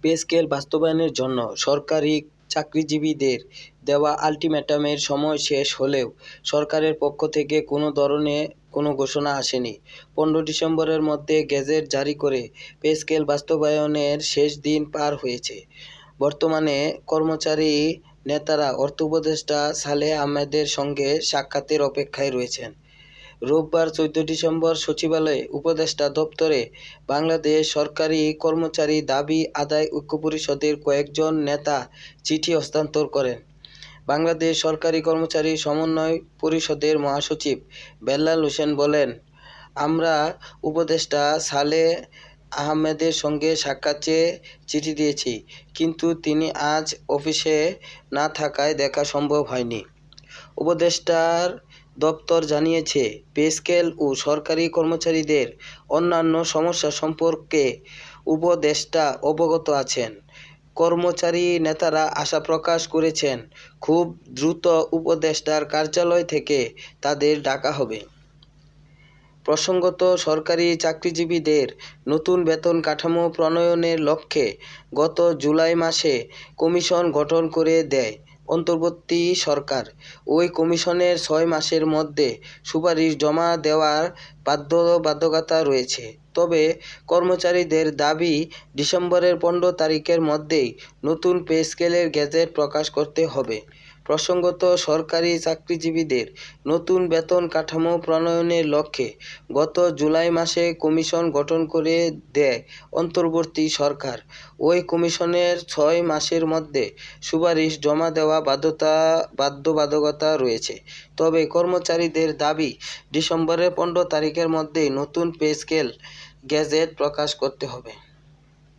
Pay scale বাস্তবায়নের জন্য সরকারি চাকরিজীবীদের দেওয়া আলটিমেটামের সময় শেষ হলেও সরকারের পক্ষ থেকে কোনো ধরনের কোনো ঘোষণা আসেনি। 15 ডিসেম্বরের মধ্যে গেজেট জারি করে পে স্কেল বাস্তবায়নের শেষ দিন পার হয়েছে। বর্তমানে কর্মচারী নেতারা অর্থ উপদেষ্টা সালেহ আহমেদের সঙ্গে সাক্ষাতের অপেক্ষায় রয়েছেন। রোববার 14 ডিসেম্বর সচিবালয়ে উপদেষ্টা দপ্তরে বাংলাদেশ সরকারি কর্মচারী দাবি আদায় ঐক্য পরিষদের কয়েকজন নেতা চিঠি হস্তান্তর করেন। বাংলাদেশ সরকারি কর্মচারী সমন্বয় পরিষদের মহাসচিব বেল্লাল হোসেন বলেন, আমরা উপদেষ্টা সালেহ আহমেদের সঙ্গে সাক্ষাৎ চেয়ে চিঠি দিয়েছি, কিন্তু তিনি আজ অফিসে না থাকায় দেখা সম্ভব হয়নি। উপদেষ্টার দপ্তর জানিয়েছে, পে স্কেল ও সরকারি কর্মচারীদের অন্যান্য সমস্যা সম্পর্কে উপদেষ্টা অবগত আছেন। কর্মচারী নেতারা আশা প্রকাশ করেছেন, খুব দ্রুত উপদেষ্টার কার্যালয় থেকে তাদের ডাকা হবে। প্রসঙ্গত, সরকারি চাকরিজীবীদের নতুন বেতন কাঠামো প্রণয়নের লক্ষ্যে গত জুলাই মাসে কমিশন গঠন করে দেয় অন্তর্বর্তী সরকার। ওই কমিশনের 6 মাসের মধ্যে সুপারিশ জমা দেওয়ার বাধ্যবাধকতা রয়েছে। তবে কর্মচারীদের দাবি, ডিসেম্বরের 15 তারিখের মধ্যেই নতুন পে স্কেলের গেজেট প্রকাশ করতে হবে। প্রসঙ্গত, সরকারি চাকরিজীবীদের নতুন বেতন কাঠামো প্রণয়নের লক্ষ্যে গত জুলাই মাসে কমিশন গঠন করে দেয় অন্তর্বর্তী সরকার। ওই কমিশনের 6 মাসের মধ্যে সুপারিশ জমা দেওয়া বাধ্যবাধকতা রয়েছে। তবে কর্মচারীদের দাবি, ডিসেম্বরের 15 তারিখের মধ্যেই নতুন পে স্কেল গেজেট প্রকাশ করতে হবে।